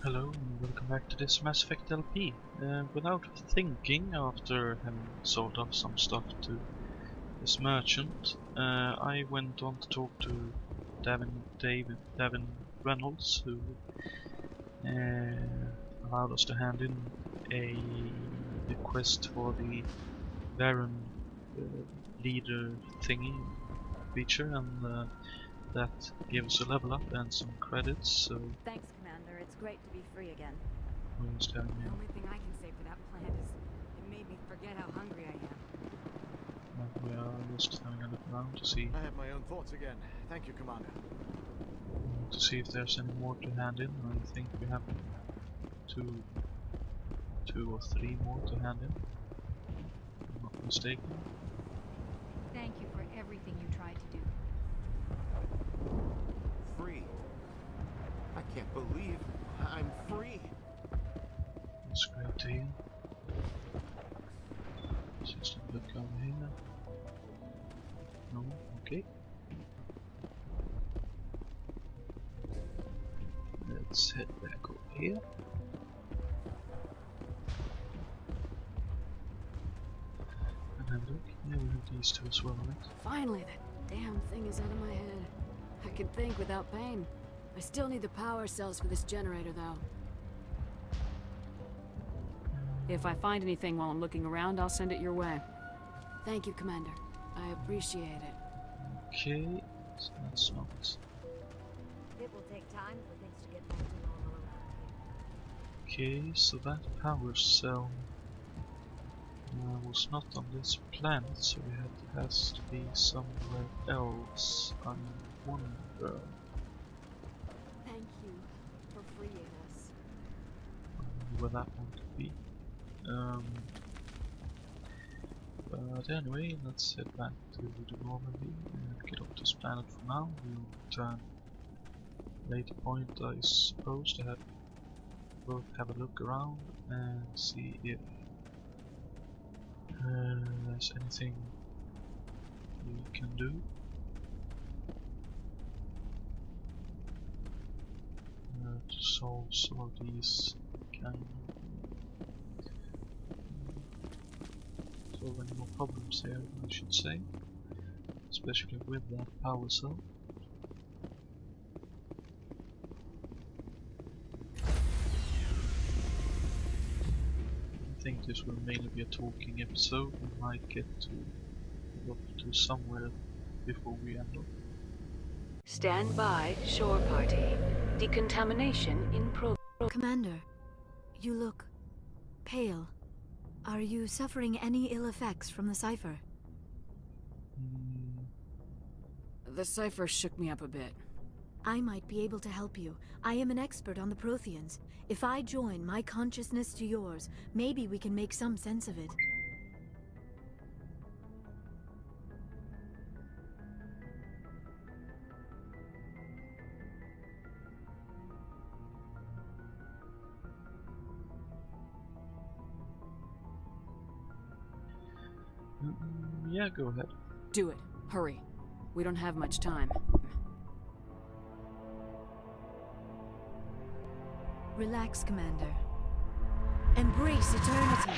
Hello and welcome back to this Mass Effect LP. Without thinking, after having sold off some stuff to this merchant, I went on to talk to Davin Reynolds, who allowed us to hand in a request for the Baron leader thingy feature, and that gave us a level up and some credits. So thanks, Commander. It's great to be free again. we're just having The only thing I can say for that plant is it made me forget how hungry I am. we are just having a look around to see I have my own thoughts again. Thank you, Commander. if there's any more to hand in. I think we have two or three more to hand in, if I'm not mistaken. Thank you for everything you tried to do. Free. I can't believe I'm free. That's great to hear. Let's just look over here. No, okay. Let's head back over here. And have a look. Yeah, we have these two as well, right? Finally, that damn thing is out of my head. I can think without pain. I still need the power cells for this generator, though. If I find anything while I'm looking around, I'll send it your way. Thank you, Commander. I appreciate it. Okay, so that's not. It will take time for things to get back to normal around here. Okay, so that power cell was not on this planet, so it has to be somewhere else. I wonder. Thank you for freeing us. Where that one could be. But anyway, let's head back to the Normandy and get off this planet for now. We'll return later point, I suppose, to have a look around and see if there's anything we can do. To solve some of these kind of solve any more problems here, I should say, especially with that power cell. I think this will mainly be a talking episode. We might get to up to somewhere before we end up. Stand by, shore party. Decontamination in progress. Commander, you look pale. Are you suffering any ill effects from the cipher? The cipher shook me up a bit. I might be able to help you. I am an expert on the Protheans. If I join my consciousness to yours, maybe we can make some sense of it. Yeah, go ahead. Do it. Hurry. We don't have much time. Relax, Commander. Embrace eternity.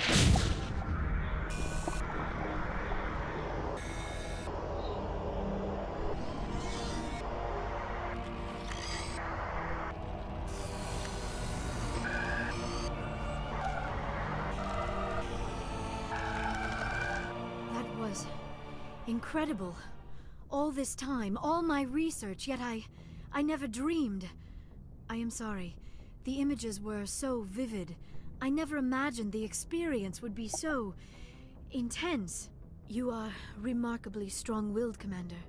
That was incredible. All this time, all my research, yet I never dreamed. I am sorry. The images were so vivid. I never imagined the experience would be so intense. You are remarkably strong-willed, Commander.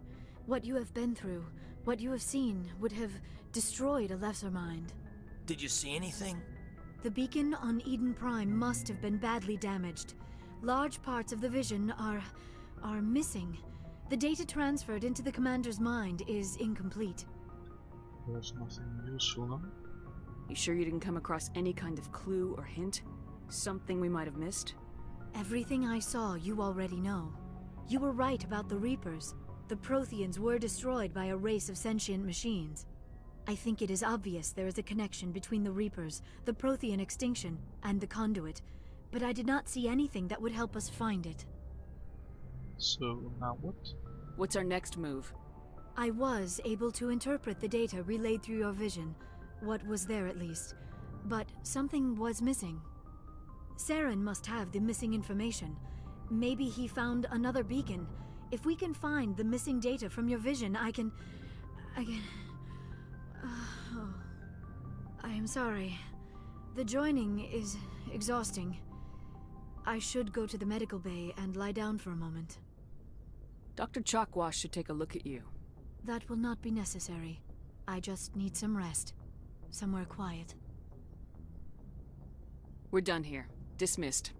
What you have been through, what you have seen, would have destroyed a lesser mind. Did you see anything? The beacon on Eden Prime must have been badly damaged. Large parts of the vision are missing. The data transferred into the Commander's mind is incomplete. There's nothing useful now. You sure you didn't come across any kind of clue or hint? Something we might have missed? Everything I saw you already know. You were right about the Reapers. The Protheans were destroyed by a race of sentient machines. I think it is obvious there is a connection between the Reapers, the Prothean extinction, and the conduit, but I did not see anything that would help us find it. So now what? What's our next move? I was able to interpret the data relayed through your vision, what was there at least, but something was missing. Saren must have the missing information. Maybe he found another beacon. If we can find the missing data from your vision, I can... Oh. I am sorry. The joining is exhausting. I should go to the medical bay and lie down for a moment. Dr. Chalkwash should take a look at you. That will not be necessary. I just need some rest. Somewhere quiet. We're done here. Dismissed.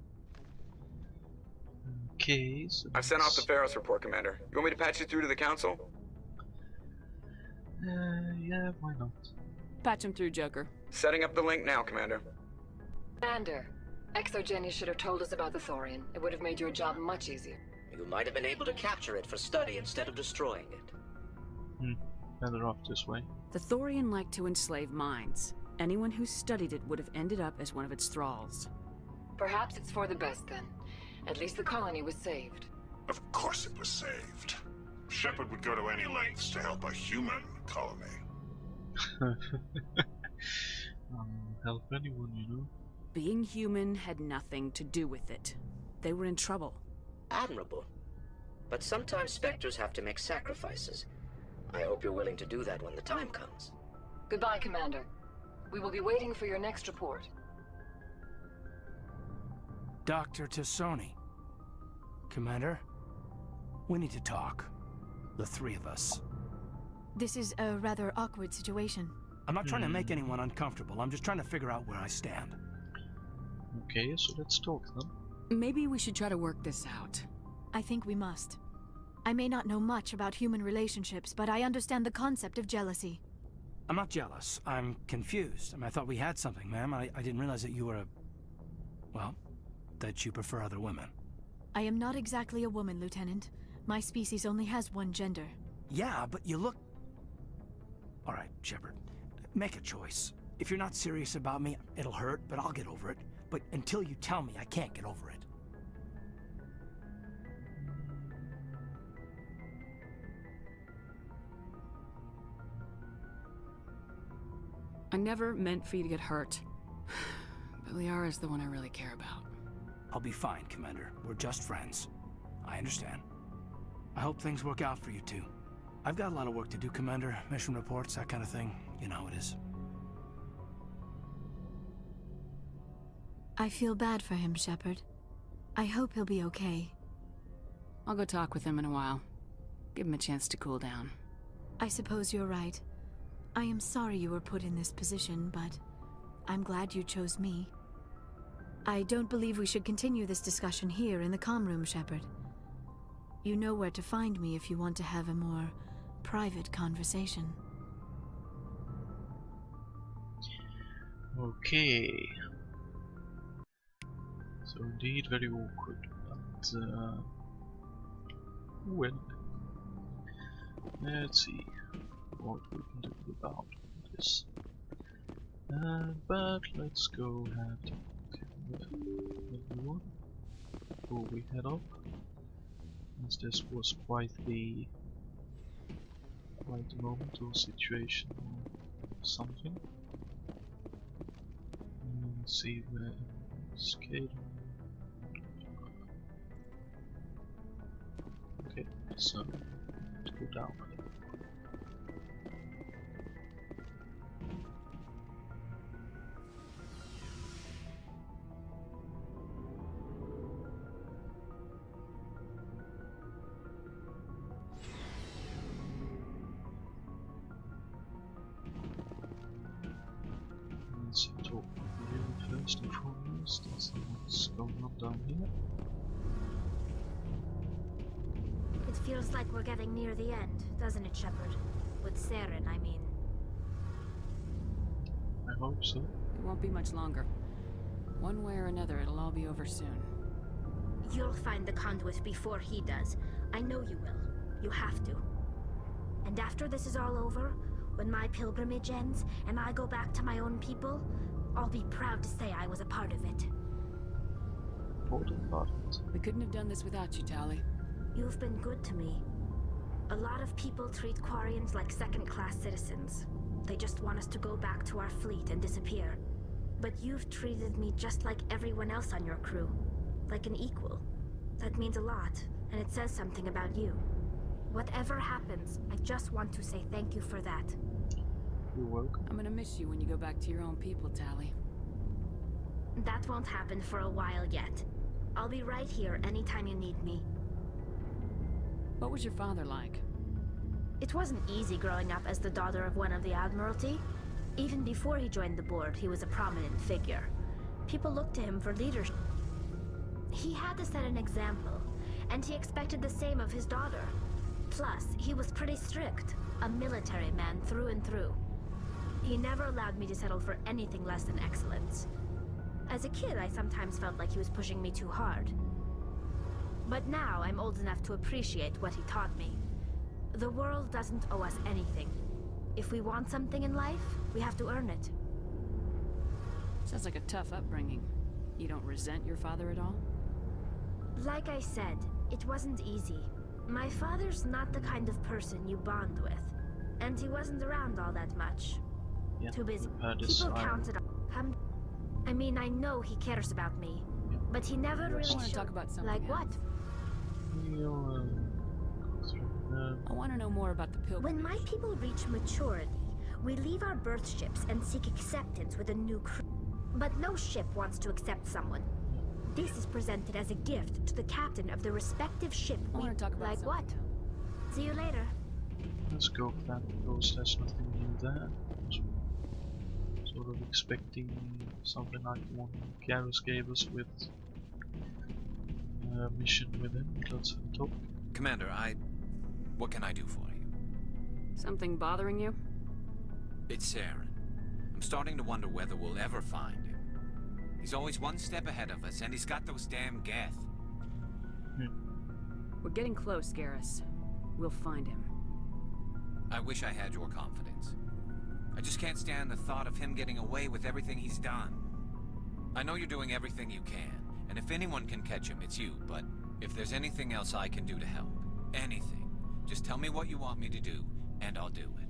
Okay, so I've sent off the Ferris report, Commander. You want me to patch you through to the Council? Yeah, why not? Patch him through, Joker. Setting up the link now, Commander. Commander, Exogeny should have told us about the Thorian. It would have made your job much easier. You might have been able to capture it for study instead of destroying it. Better off this way. The Thorian liked to enslave minds. Anyone who studied it would have ended up as one of its thralls. Perhaps it's for the best then. At least the colony was saved. Of course it was saved. Shepard would go to any lengths to help a human colony. Help anyone, you know. Being human had nothing to do with it. They were in trouble. Admirable. But sometimes Spectres have to make sacrifices. I hope you're willing to do that when the time comes. Goodbye, Commander. We will be waiting for your next report. Dr. Tassoni. Commander, we need to talk. The three of us. This is a rather awkward situation. I'm not trying to make anyone uncomfortable. I'm just trying to figure out where I stand. Okay, so let's talk then. Maybe we should try to work this out. I think we must. I may not know much about human relationships, but I understand the concept of jealousy. I'm not jealous. I'm confused. I thought we had something, ma'am. I didn't realize that you were a... well, that you prefer other women. I am not exactly a woman, Lieutenant. My species only has one gender. Yeah, but you look... All right, Shepard. Make a choice. If you're not serious about me, it'll hurt, but I'll get over it. But until you tell me, I can't get over it. I never meant for you to get hurt. But Liara's the one I really care about. I'll be fine, Commander. We're just friends. I understand. I hope things work out for you two. I've got a lot of work to do, Commander. Mission reports, that kind of thing. You know how it is. I feel bad for him, Shepard. I hope he'll be okay. I'll go talk with him in a while. Give him a chance to cool down. I suppose you're right. I am sorry you were put in this position, but I'm glad you chose me. I don't believe we should continue this discussion here in the comm room, Shepard. You know where to find me if you want to have a more private conversation. Okay. So indeed very awkward, but well. Let's see what we can do about this. But let's go have a talk with everyone before we head off. As this was quite the moment or situation or something. Let's see where it's skating. Okay, so let's go down. Let's talk with you first and foremost and see what's going on down here. It feels like we're getting near the end, doesn't it, Shepard? With Saren, I mean. I hope so. It won't be much longer. One way or another, it'll all be over soon. You'll find the conduit before he does. I know you will. You have to. And after this is all over, When my pilgrimage ends and I go back to my own people, I'll be proud to say I was a part of it. We couldn't have done this without you, Tali. You've been good to me. A lot of people treat Quarians like second-class citizens. They just want us to go back to our fleet and disappear. But you've treated me just like everyone else on your crew. Like an equal. That means a lot, and it says something about you. Whatever happens, I just want to say thank you for that. You're welcome. I'm gonna miss you when you go back to your own people, Tali. That won't happen for a while yet. I'll be right here anytime you need me. What was your father like? It wasn't easy growing up as the daughter of one of the Admiralty. Even before he joined the board, he was a prominent figure. People looked to him for leadership. He had to set an example, and he expected the same of his daughter. Plus, he was pretty strict, a military man through and through. He never allowed me to settle for anything less than excellence. As a kid, I sometimes felt like he was pushing me too hard. But now I'm old enough to appreciate what he taught me. The world doesn't owe us anything. If we want something in life, we have to earn it. Sounds like a tough upbringing. You don't resent your father at all? Like I said, it wasn't easy. My father's not the kind of person you bond with. And he wasn't around all that much. Yeah, too busy. People counted on him. I mean, I know he cares about me. But he never really want to talk about something like else. What? I want to know more about the pilgrimage. When my people reach maturity, we leave our birth ships and seek acceptance with a new crew. But no ship wants to accept someone. This is presented as a gift to the captain of the respective ship. I want to talk about like something. What? See you later. Let's go for that because there's nothing new there. Sort of expecting something like the one Garrus gave us with a mission with him. Let's have a talk. Commander, what can I do for you? Something bothering you? It's Saren. I'm starting to wonder whether we'll ever find him. He's always one step ahead of us, and he's got those damn Geth. We're getting close, Garrus. We'll find him. I wish I had your confidence. I just can't stand the thought of him getting away with everything he's done. I know you're doing everything you can, and if anyone can catch him, it's you, but if there's anything else I can do to help, anything, just tell me what you want me to do, and I'll do it.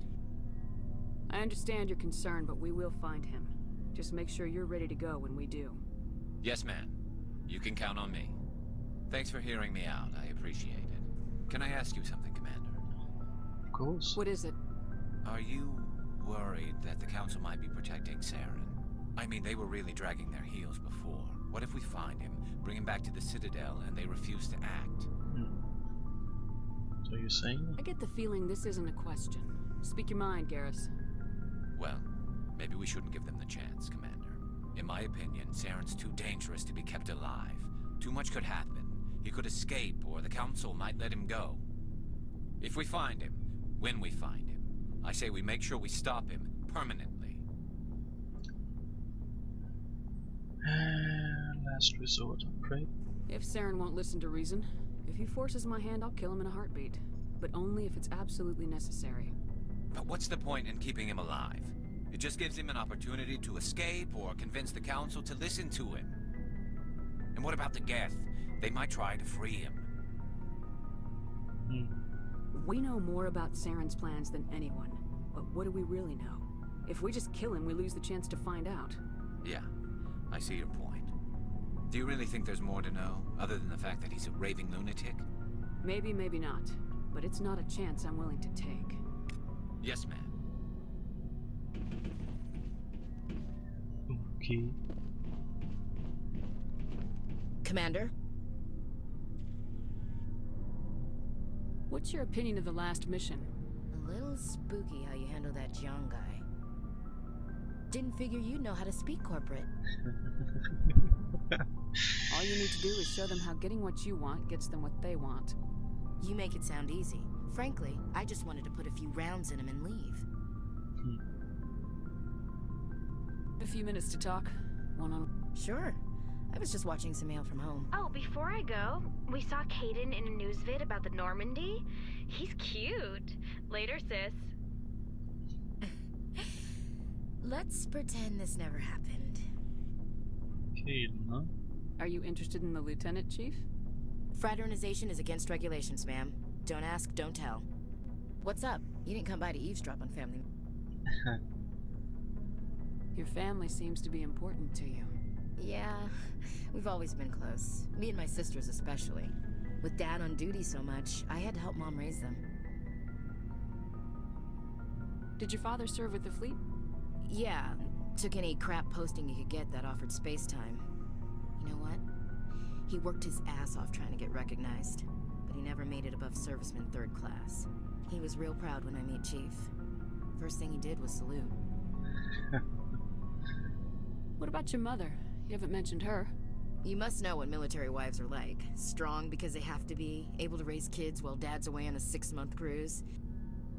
I understand your concern, but we will find him. Just make sure you're ready to go when we do. Yes, ma'am. You can count on me. Thanks for hearing me out. I appreciate it. Can I ask you something, Commander? Of course. What is it? Are you worried that the Council might be protecting Saren? I mean, they were really dragging their heels before. What if we find him, bring him back to the Citadel, and they refuse to act? So you're saying? I get the feeling this isn't a question. Speak your mind, Garrus. Well, maybe we shouldn't give them the chance, Commander. In my opinion, Saren's too dangerous to be kept alive. Too much could happen. He could escape, or the Council might let him go. If we find him, when we find him, I say we make sure we stop him permanently. Last resort, I'm afraid. If Saren won't listen to reason, if he forces my hand, I'll kill him in a heartbeat. But only if it's absolutely necessary. But what's the point in keeping him alive? It just gives him an opportunity to escape or convince the Council to listen to him. And what about the Geth? They might try to free him. We know more about Saren's plans than anyone. But what do we really know? If we just kill him, we lose the chance to find out. Yeah, I see your point. Do you really think there's more to know, other than the fact that he's a raving lunatic? Maybe, maybe not. But it's not a chance I'm willing to take. Yes, ma'am. Okay. Commander? What's your opinion of the last mission? A little spooky how you handle that young guy. Didn't figure you'd know how to speak corporate. All you need to do is show them how getting what you want gets them what they want. You make it sound easy. Frankly, I just wanted to put a few rounds in him and leave. A few minutes to talk. Sure. I was just watching some mail from home. Oh, before I go, we saw Caden in a news vid about the Normandy. He's cute. Later, sis. Let's pretend this never happened. Okay, no? Are you interested in the lieutenant, Chief? Fraternization is against regulations, ma'am. Don't ask, don't tell. What's up? You didn't come by to eavesdrop on family. Your family seems to be important to you. Yeah, we've always been close. Me and my sisters especially. With Dad on duty so much, I had to help Mom raise them. Did your father serve with the fleet? Yeah, took any crap posting he could get that offered space time. You know what? He worked his ass off trying to get recognized, but he never made it above serviceman 3rd class. He was real proud when I met Chief. First thing he did was salute. What about your mother? You haven't mentioned her. You must know what military wives are like. Strong because they have to be, able to raise kids while Dad's away on a 6-month cruise.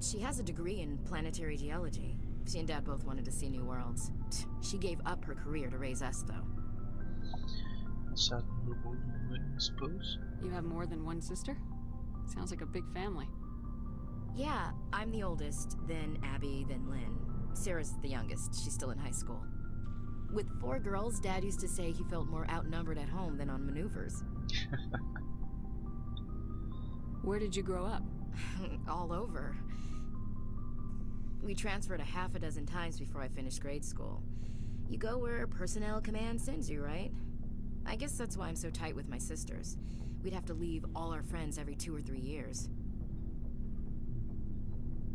She has a degree in planetary geology. She and Dad both wanted to see new worlds. She gave up her career to raise us, though. That's admirable, I suppose. You have more than one sister? Sounds like a big family. Yeah, I'm the oldest, then Abby, then Lynn. Sarah's the youngest. She's still in high school. With 4 girls, Dad used to say he felt more outnumbered at home than on maneuvers. Where did you grow up? All over. We transferred a half a dozen times before I finished grade school. You go where personnel command sends you, right? I guess that's why I'm so tight with my sisters. We'd have to leave all our friends every 2 or 3 years.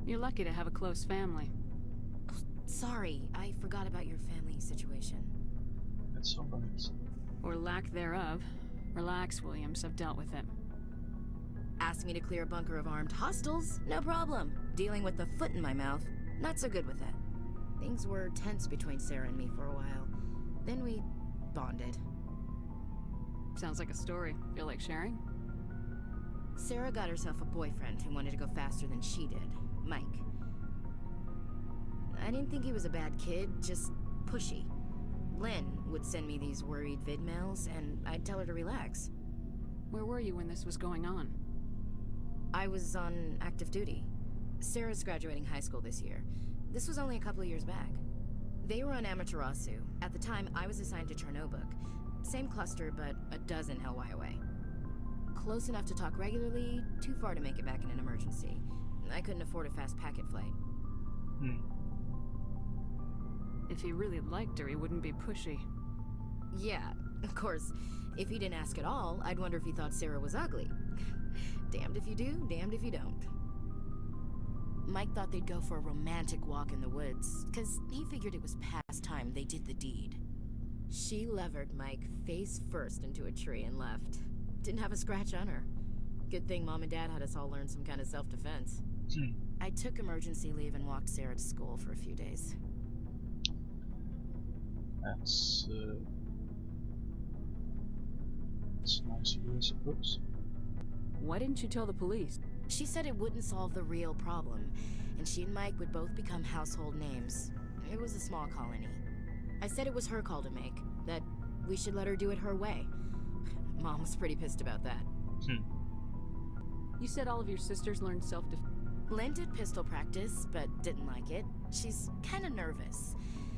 You're lucky to have a close family. Oh, sorry, I forgot about your family situation. That's alright. Or lack thereof. Relax, Williams. I've dealt with it. Ask me to clear a bunker of armed hostiles? No problem. Dealing with the foot in my mouth? Not so good with it. Things were tense between Sarah and me for a while. Then we bonded. Sounds like a story. Feel like sharing? Sarah got herself a boyfriend who wanted to go faster than she did. Mike. I didn't think he was a bad kid, just pushy. Lynn would send me these worried vid mails, and I'd tell her to relax. Where were you when this was going on? I was on active duty. Sarah's graduating high school this year. This was only a couple of years back. They were on Amaterasu. At the time, I was assigned to Chernobog. Same cluster, but a dozen LY away. Close enough to talk regularly, too far to make it back in an emergency. I couldn't afford a fast packet flight. If he really liked her, he wouldn't be pushy. Yeah, of course. If he didn't ask at all, I'd wonder if he thought Sarah was ugly. Damned if you do, damned if you don't. Mike thought they'd go for a romantic walk in the woods, because he figured it was past time they did the deed. She levered Mike face first into a tree and left. Didn't have a scratch on her. Good thing Mom and Dad had us all learn some kind of self-defense. I took emergency leave and walked Sarah to school for a few days. That's nice of you, I suppose. Why didn't you tell the police? She said it wouldn't solve the real problem, and she and Mike would both become household names. It was a small colony. I said it was her call to make, that we should let her do it her way. Mom was pretty pissed about that. You said all of your sisters learned self-defense. Lynn did pistol practice, but didn't like it. She's kind of nervous.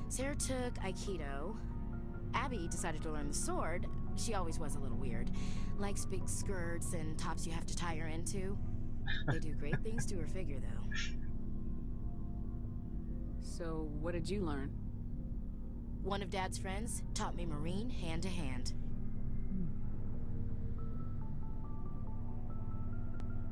Sarah took Aikido. Abby decided to learn the sword. She always was a little weird. Likes big skirts and tops you have to tie her into. They do great things to her figure, though. So, what did you learn? One of Dad's friends taught me Marine hand to hand.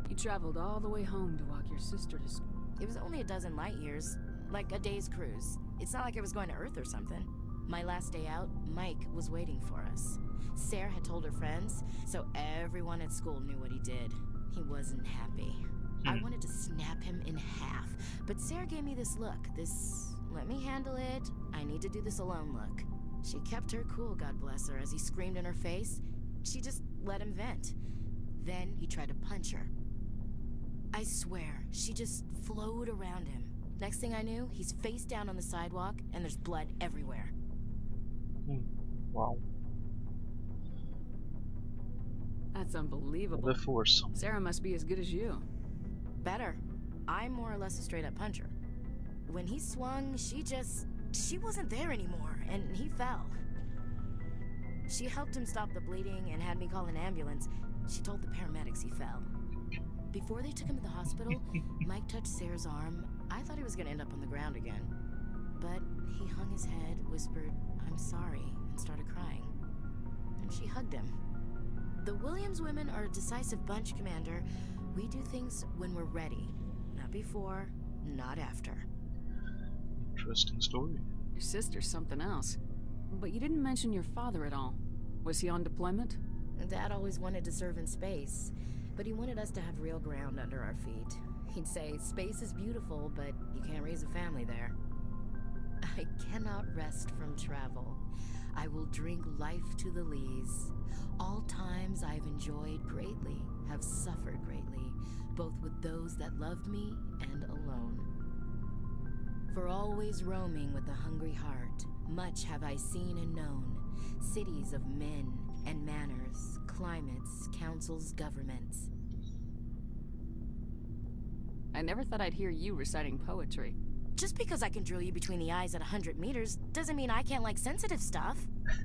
You traveled all the way home to walk your sister to school. It was only a dozen light years, like a day's cruise. It's not like I was going to Earth or something. My last day out, Mike was waiting for us. Sarah had told her friends, so everyone at school knew what he did. He wasn't happy. I wanted to snap him in half, but Sarah gave me this look, this let me handle it, I need to do this alone look. She kept her cool, God bless her, as he screamed in her face. She just let him vent. Then he tried to punch her. I swear, she just flowed around him. Next thing I knew, he's face down on the sidewalk, and there's blood everywhere. Wow. That's unbelievable. The foursome. Sarah must be as good as you. Better. I'm more or less a straight-up puncher. When he swung, she just She wasn't there anymore, and he fell. She helped him stop the bleeding and had me call an ambulance. She told the paramedics he fell. Before they took him to the hospital, Mike touched Sarah's arm. I thought he was gonna end up on the ground again. But he hung his head, whispered, "I'm sorry," and started crying. And she hugged him. The Williams women are a decisive bunch, Commander. We do things when we're ready. Not before, not after. Interesting story. Your sister's something else. But you didn't mention your father at all. Was he on deployment? Dad always wanted to serve in space, but he wanted us to have real ground under our feet. He'd say, space is beautiful, but you can't raise a family there. I cannot rest from travel. I will drink life to the lees. All times I've enjoyed greatly, have suffered greatly, both with those that loved me and alone. For always roaming with a hungry heart, much have I seen and known, cities of men and manners, climates, councils, governments. I never thought I'd hear you reciting poetry. Just because I can drill you between the eyes at 100 meters doesn't mean I can't like sensitive stuff.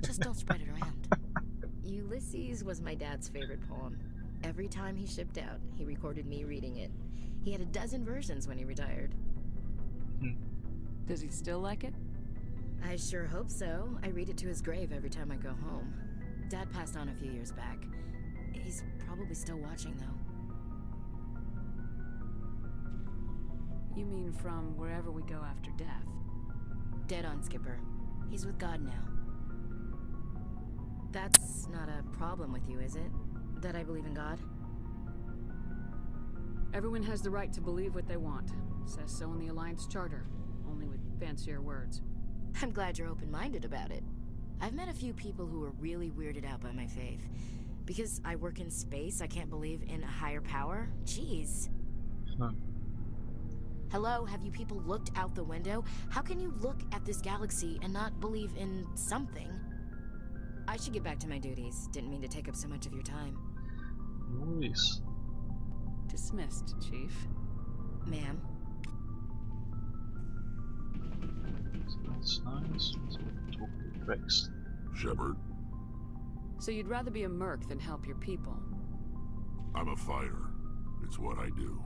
Just don't spread it around. Ulysses was my dad's favorite poem. Every time he shipped out, he recorded me reading it. He had a dozen versions when he retired. Does he still like it? I sure hope so. I read it to his grave every time I go home. Dad passed on a few years back. He's probably still watching, though. You mean from wherever we go after death? Dead on, Skipper. He's with God now. That's not a problem with you, is it? That I believe in God? Everyone has the right to believe what they want. Says so in the Alliance Charter, only with fancier words. I'm glad you're open-minded about it. I've met a few people who are really weirded out by my faith. Because I work in space, I can't believe in a higher power? Jeez. Hello, have you people looked out the window? How can you look at this galaxy and not believe in something? I should get back to my duties. Didn't mean to take up so much of your time. Nice. Dismissed, Chief. Ma'am. So that's nice. Let's talk to Rex. Shepard, So you'd rather be a merc than help your people? I'm a fighter. It's what I do.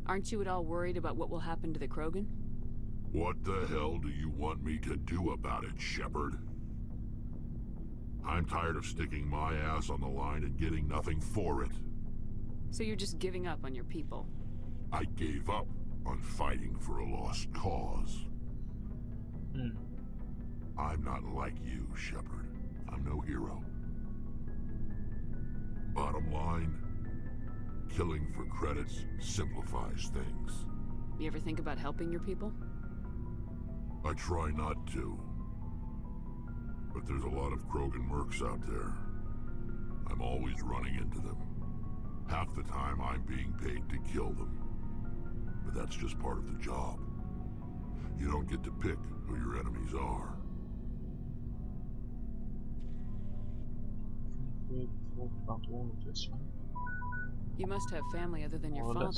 Aren't you at all worried about what will happen to the Krogan? What the hell do you want me to do about it, Shepard? I'm tired of sticking my ass on the line and getting nothing for it. So you're just giving up on your people? I gave up on fighting for a lost cause. I'm not like you, Shepard. I'm no hero. Bottom line, killing for credits simplifies things. You ever think about helping your people? I try not to. But there's a lot of Krogan mercs out there. I'm always running into them. Half the time I'm being paid to kill them. But that's just part of the job. You don't get to pick who your enemies are. We've thought about all of this, right? You must have family other than your father.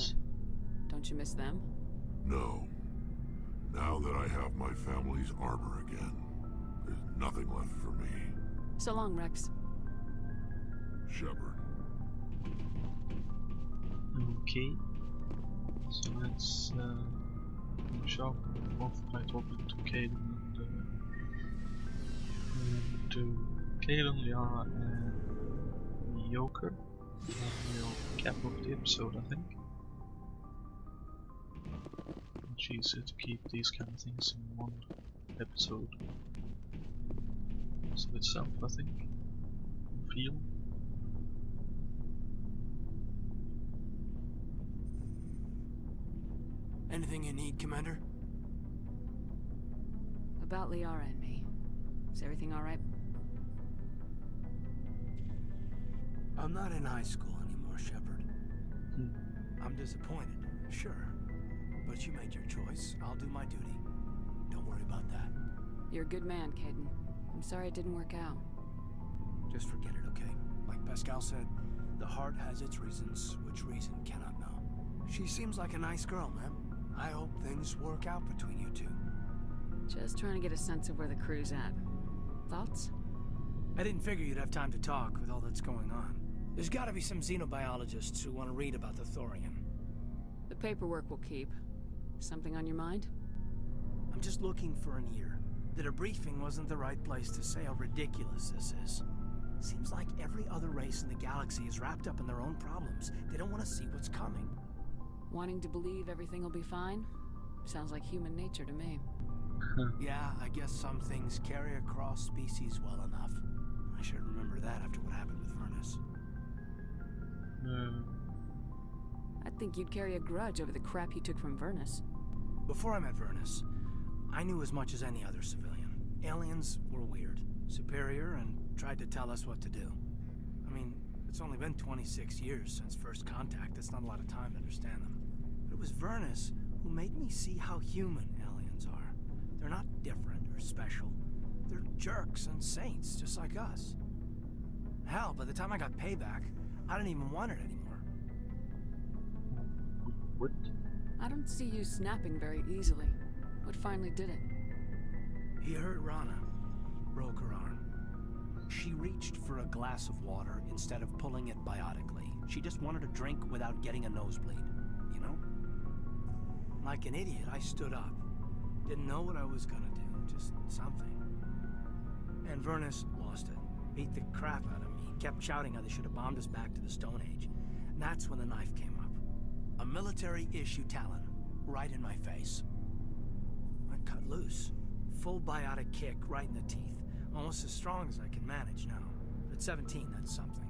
Don't you miss them? No. Now that I have my family's armor again, there's nothing left for me. So long, Rex. Shepard. Okay. So let's finish up off by talking to Caden and to Caden, Liara, and Joker. We'll cap off the episode, I think. Much easier to keep these kind of things in one episode. So itself, I think. Feel. Anything you need, Commander? About Liara and me. Is everything alright? I'm not in high school anymore, Shepard. I'm disappointed, sure. But you made your choice. I'll do my duty. Don't worry about that. You're a good man, Caden. I'm sorry it didn't work out. Just forget it, okay? Like Pascal said, the heart has its reasons, which reason cannot know. She seems like a nice girl, man. I hope things work out between you two. Just trying to get a sense of where the crew's at. Thoughts? I didn't figure you'd have time to talk with all that's going on. There's gotta be some xenobiologists who want to read about the Thorian. The paperwork will keep. Something on your mind? I'm just looking for an ear. The debriefing wasn't the right place to say how ridiculous this is. Seems like every other race in the galaxy is wrapped up in their own problems. They don't want to see what's coming. Wanting to believe everything will be fine? Sounds like human nature to me. Yeah, I guess some things carry across species well enough. I should remember that after what happened with Vernus. I think you'd carry a grudge over the crap you took from Vernus. Before I met Vernus, I knew as much as any other civilian. Aliens were weird, superior, and tried to tell us what to do. I mean, it's only been 26 years since first contact. That's not a lot of time to understand them. But it was Vernus who made me see how human aliens are. They're not different or special. They're jerks and saints, just like us. Hell, by the time I got payback, I didn't even want it anymore. What? I don't see you snapping very easily. What finally did it? He hurt Rana. Broke her arm. She reached for a glass of water instead of pulling it biotically. She just wanted a drink without getting a nosebleed, you know? Like an idiot, I stood up. Didn't know what I was gonna do, just something. And Vernus lost it. Beat the crap out of me. Kept shouting how they should have bombed us back to the Stone Age. And that's when the knife came up. A military-issue talon, right in my face. I cut loose. Full biotic kick right in the teeth. Almost as strong as I can manage now. At 17, that's something.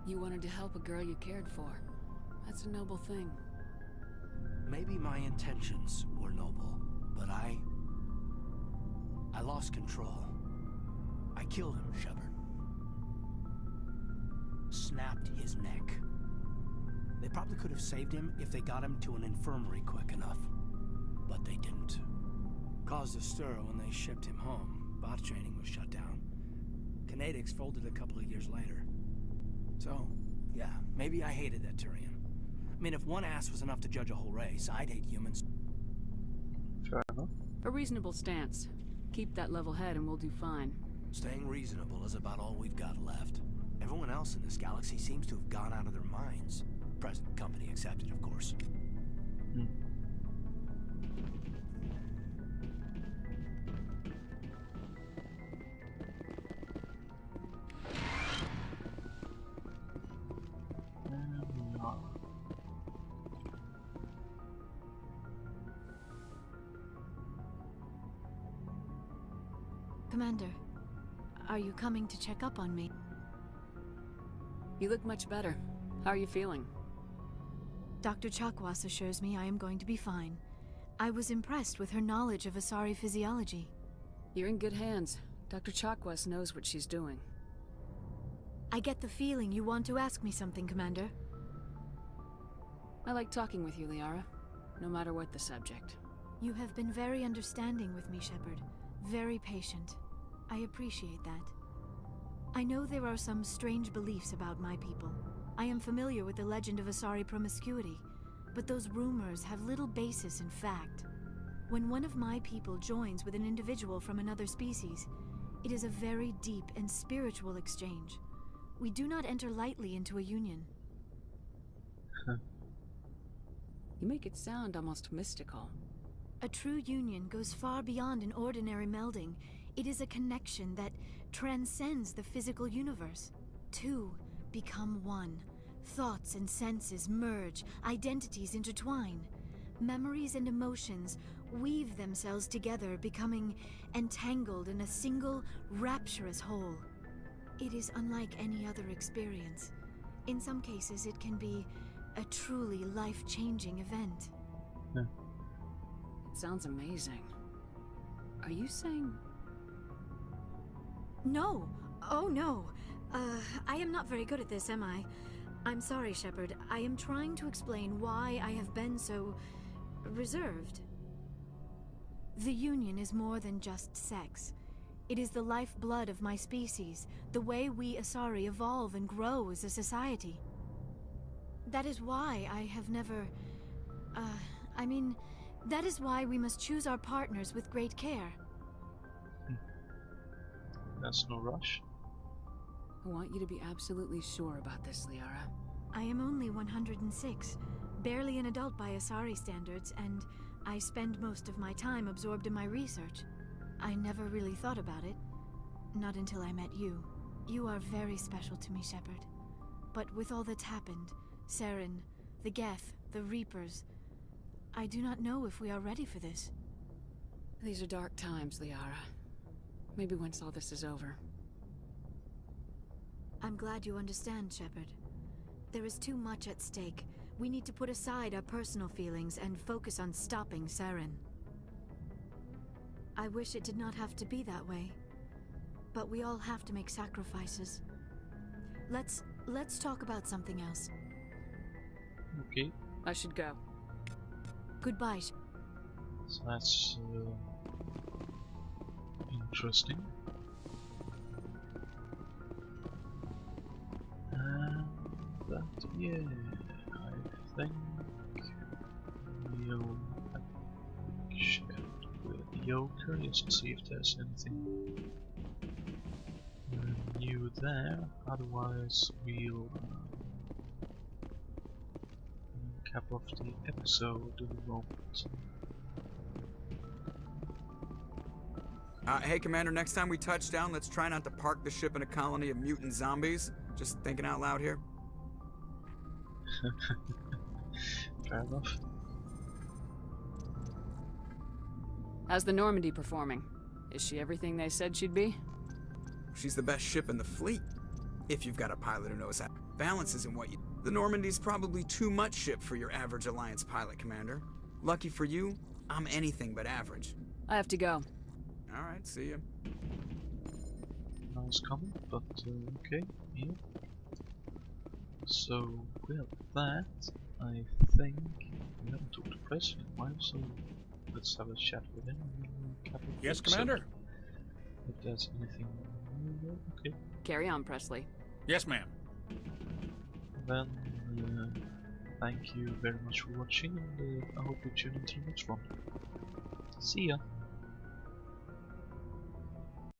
You wanted to help a girl you cared for. That's a noble thing. Maybe my intentions were noble, but I lost control. I killed him, Shepard. Snapped his neck. They probably could have saved him if they got him to an infirmary quick enough. But they didn't. Caused a stir when they shipped him home. Bot training was shut down. Kinetics folded a couple of years later. So, yeah, maybe I hated that Turian. I mean, if one ass was enough to judge a whole race, I'd hate humans. Fair enough. A reasonable stance. Keep that level head and we'll do fine. Staying reasonable is about all we've got left. Everyone else in this galaxy seems to have gone out of their minds. Present company accepted, of course. Commander, are you coming to check up on me? You look much better. How are you feeling? Dr. Chakwas assures me I am going to be fine. I was impressed with her knowledge of Asari physiology. You're in good hands. Dr. Chakwas knows what she's doing. I get the feeling you want to ask me something, Commander. I like talking with you, Liara. No matter what the subject. You have been very understanding with me, Shepard. Very patient. I appreciate that. I know there are some strange beliefs about my people. I am familiar with the legend of Asari promiscuity, but those rumors have little basis in fact. When one of my people joins with an individual from another species, it is a very deep and spiritual exchange. We do not enter lightly into a union. You make it sound almost mystical. A true union goes far beyond an ordinary melding. It is a connection that transcends the physical universe. Two become one. Thoughts and senses merge, identities intertwine. Memories and emotions weave themselves together, becoming entangled in a single, rapturous whole. It is unlike any other experience. In some cases, it can be a truly life-changing event. It sounds amazing. Are you saying... No. Oh, no. I am not very good at this, am I? I'm sorry, Shepard. I am trying to explain why I have been so... reserved. The Union is more than just sex. It is the lifeblood of my species, the way we Asari evolve and grow as a society. That is why I have never... I mean, That is why we must choose our partners with great care. There's no rush. I want you to be absolutely sure about this, Liara. I am only 106, barely an adult by Asari standards, and I spend most of my time absorbed in my research. I never really thought about it. Not until I met you. You are very special to me, Shepard. But with all that's happened, Saren, the Geth, the Reapers, I do not know if we are ready for this. These are dark times, Liara. Maybe once all this is over. I'm glad you understand, Shepard. There is too much at stake. We need to put aside our personal feelings and focus on stopping Saren. I wish it did not have to be that way. But we all have to make sacrifices. Let's talk about something else. Okay. I should go. Goodbye. So that's interesting. But yeah, I think we'll check with Joker just to see if there's anything new there. Otherwise, we'll cap off the episode in a moment. Hey, Commander, next time we touch down, let's try not to park the ship in a colony of mutant zombies. Just thinking out loud here. Fair enough. How's the Normandy performing? Is she everything they said she'd be? She's the best ship in the fleet. If you've got a pilot who knows how. Balance isn't what you... The Normandy's probably too much ship for your average Alliance pilot, Commander. Lucky for you, I'm anything but average. I have to go. Alright, see ya. Nice comment, but okay, yeah. So, with that, I think we haven't talked to Press in a while, so let's have a chat with him. Yes, Commander? If there's anything new, okay. Carry on, Presley. Yes, ma'am. Then, thank you very much for watching, and I hope you tune into the next one. See ya!